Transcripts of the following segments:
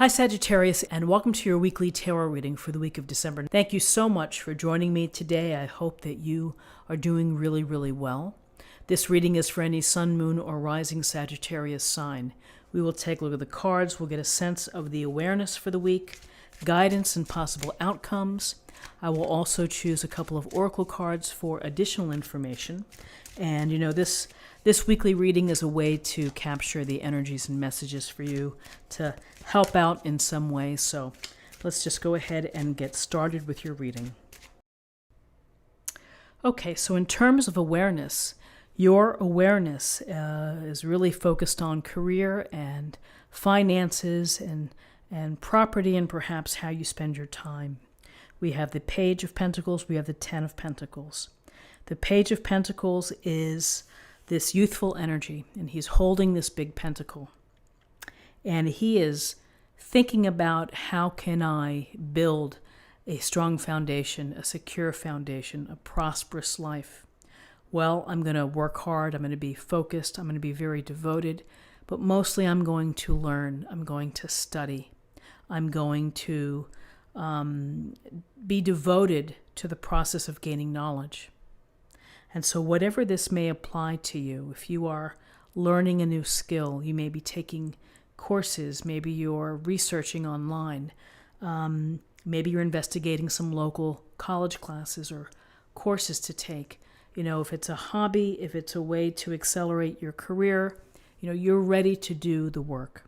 Hi Sagittarius, and welcome to your weekly tarot reading for the week of December. Thank you so much for joining me today. I hope that you are doing really, really well. This reading is for any sun, moon, or rising Sagittarius sign. We will take a look at the cards. We'll get a sense of the awareness for the week, guidance and possible outcomes. I will also choose a couple of oracle cards for additional information. And this weekly reading is a way to capture the energies and messages for you to help out in some way. So let's just go ahead and get started with your reading. Okay, so in terms of awareness, your awareness is really focused on career and finances and property and perhaps how you spend your time. We have the Page of Pentacles, we have the Ten of Pentacles. The Page of Pentacles is this youthful energy, and he's holding this big pentacle. And he is thinking about, how can I build a strong foundation, a secure foundation, a prosperous life? Well, I'm going to work hard, I'm going to be focused, I'm going to be very devoted, but mostly I'm going to learn, I'm going to study, I'm going to be devoted to the process of gaining knowledge. And so whatever this may apply to you, if you are learning a new skill, you may be taking courses, maybe you're researching online, maybe you're investigating some local college classes or courses to take. If it's a hobby, if it's a way to accelerate your career, you're ready to do the work.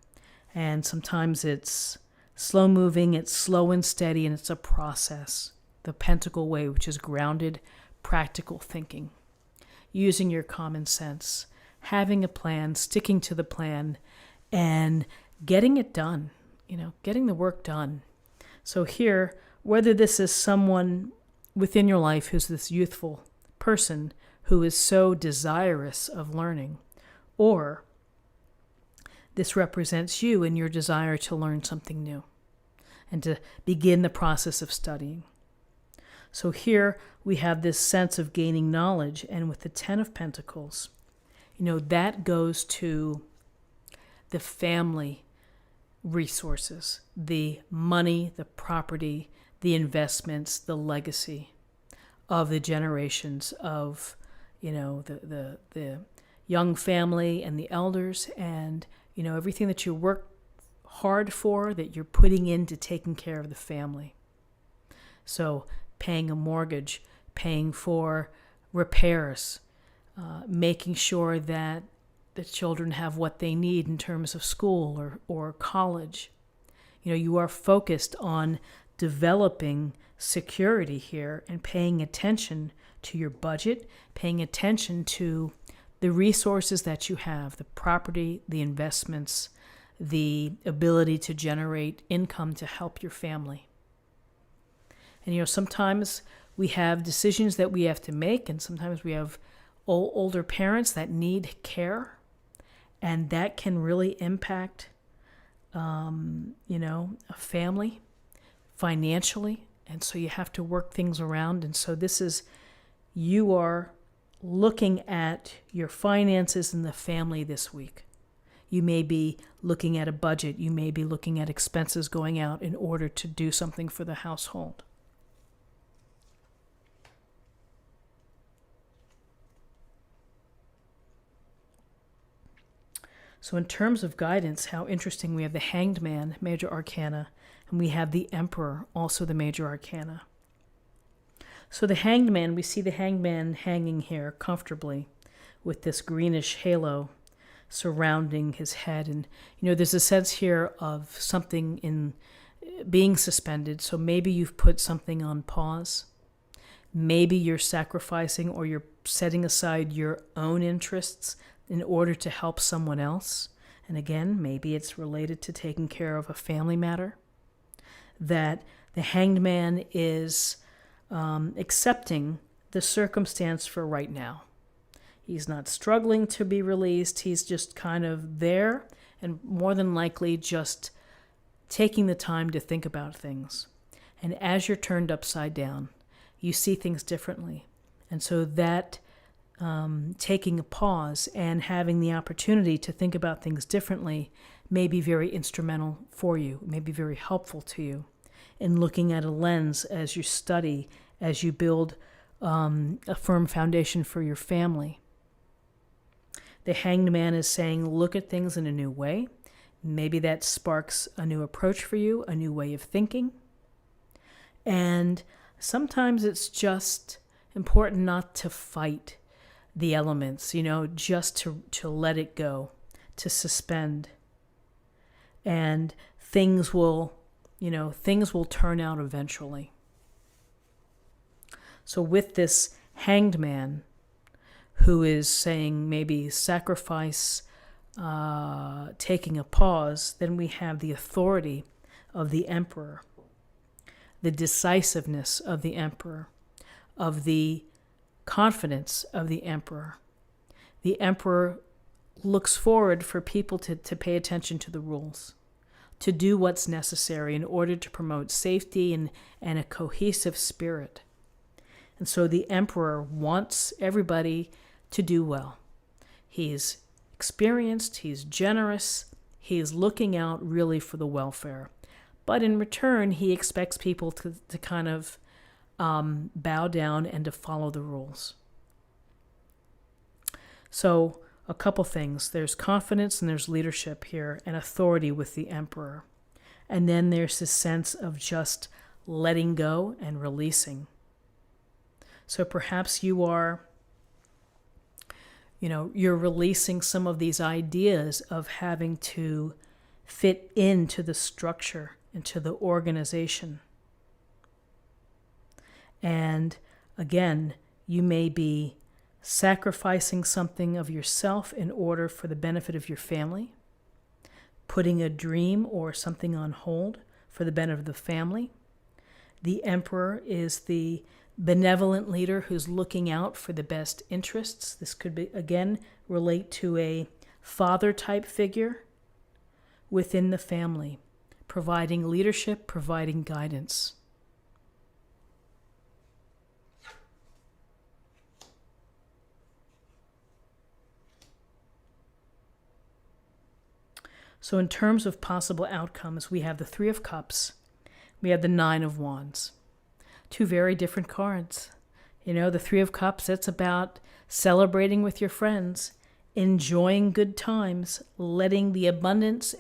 And sometimes it's slow moving, it's slow and steady, and it's a process. The Pentacle way, which is grounded, practical thinking, using your common sense, having a plan, sticking to the plan, and getting it done, getting the work done. So here, whether this is someone within your life who's this youthful person who is so desirous of learning, or this represents you and your desire to learn something new and to begin the process of studying. So here we have this sense of gaining knowledge, and with the Ten of Pentacles, that goes to the family resources, the money, the property, the investments, the legacy of the generations of, the young family and the elders, and, everything that you work hard for, that you're putting into taking care of the family. So paying a mortgage, paying for repairs, making sure that the children have what they need in terms of school or college. You are focused on developing security here and paying attention to your budget, paying attention to the resources that you have, the property, the investments, the ability to generate income to help your family. And sometimes we have decisions that we have to make, and sometimes we have older parents that need care, and that can really impact, a family financially. And so you have to work things around. And so you are looking at your finances in the family this week. You may be looking at a budget. You may be looking at expenses going out in order to do something for the household. So in terms of guidance, how interesting, we have the Hanged Man, Major Arcana, and we have the Emperor, also the Major Arcana. So the Hanged Man, we see the Hanged Man hanging here comfortably with this greenish halo surrounding his head. And, there's a sense here of something in being suspended. So maybe you've put something on pause. Maybe you're sacrificing or you're setting aside your own interests in order to help someone else. And again, maybe it's related to taking care of a family matter. That the Hanged Man is accepting the circumstance for right now. He's not struggling to be released. He's just kind of there, and more than likely just taking the time to think about things. And as you're turned upside down, you see things differently. And so that taking a pause and having the opportunity to think about things differently may be very instrumental for you, may be very helpful to you in looking at a lens as you study, as you build a firm foundation for your family. The Hanged Man is saying, look at things in a new way. Maybe that sparks a new approach for you, a new way of thinking. And sometimes it's just important not to fight the elements, just to let it go, to suspend. And things will turn out eventually. So with this Hanged Man, who is saying maybe sacrifice, taking a pause, then we have the authority of the Emperor, the decisiveness of the Emperor, of the confidence of the Emperor. The Emperor looks forward for people to pay attention to the rules, to do what's necessary in order to promote safety and a cohesive spirit. And so the Emperor wants everybody to do well. He's experienced, he's generous, he is looking out really for the welfare. But in return, he expects people to kind of bow down and to follow the rules. So a couple things. There's confidence and there's leadership here and authority with the Emperor. And then there's this sense of just letting go and releasing. So perhaps you're releasing some of these ideas of having to fit into the structure, into the organization. And again, you may be sacrificing something of yourself in order for the benefit of your family, putting a dream or something on hold for the benefit of the family. The Emperor is the benevolent leader who's looking out for the best interests. This could be, again, relate to a father-type figure within the family, providing leadership, providing guidance. So in terms of possible outcomes, we have the Three of Cups, we have the Nine of Wands. Two very different cards. The Three of Cups, it's about celebrating with your friends, enjoying good times, letting the abundance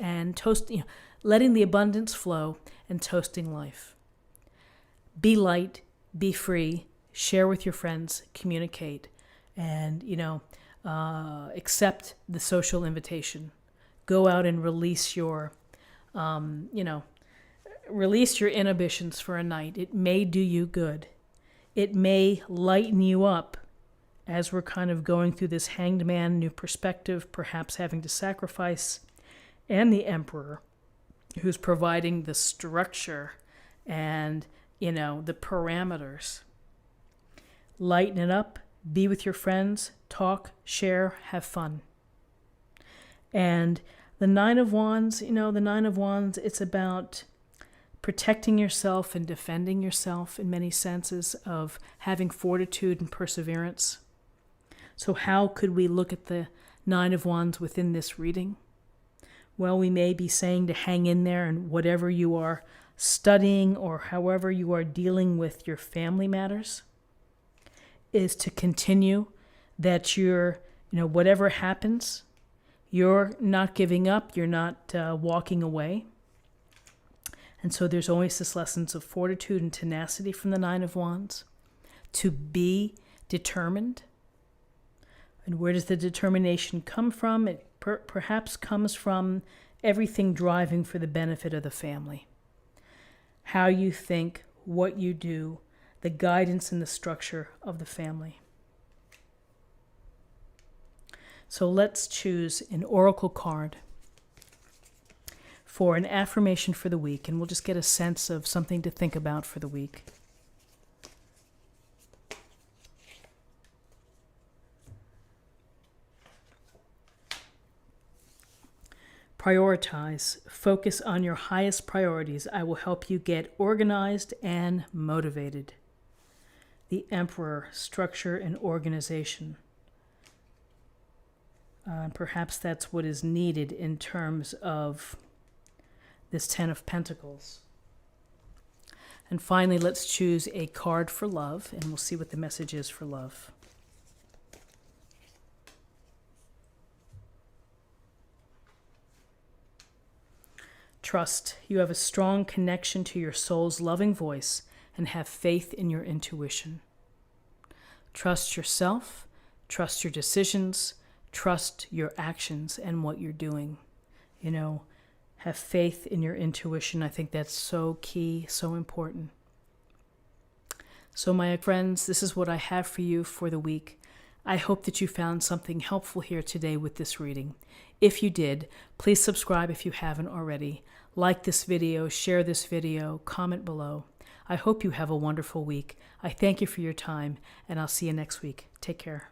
flow and toasting life. Be light, be free, share with your friends, communicate, and, accept the social invitation. Go out and release your inhibitions for a night. It may do you good. It may lighten you up as we're kind of going through this Hanged Man, new perspective, perhaps having to sacrifice, and the Emperor, who's providing the structure and, the parameters. Lighten it up, be with your friends, talk, share, have fun. And the Nine of Wands, it's about protecting yourself and defending yourself in many senses, of having fortitude and perseverance. So how could we look at the Nine of Wands within this reading? Well, we may be saying to hang in there, and whatever you are studying or however you are dealing with your family matters, is to continue, that you're, whatever happens, you're not giving up, you're not walking away. And so there's always this lessons of fortitude and tenacity from the Nine of Wands, to be determined. And where does the determination come from? It perhaps comes from everything driving for the benefit of the family. How you think, what you do, the guidance and the structure of the family. So let's choose an oracle card for an affirmation for the week, and we'll just get a sense of something to think about for the week. Prioritize. Focus on your highest priorities. I will help you get organized and motivated. The Emperor, structure and organization. Perhaps that's what is needed in terms of this Ten of Pentacles. And finally, let's choose a card for love, and we'll see what the message is for love. Trust. You have a strong connection to your soul's loving voice and have faith in your intuition. Trust yourself, trust your decisions, trust your actions and what you're doing. Have faith in your intuition. I think that's so key, so important. So my friends, this is what I have for you for the week. I hope that you found something helpful here today with this reading. If you did, please subscribe if you haven't already. Like this video, share this video, comment below. I hope you have a wonderful week. I thank you for your time, and I'll see you next week. Take care.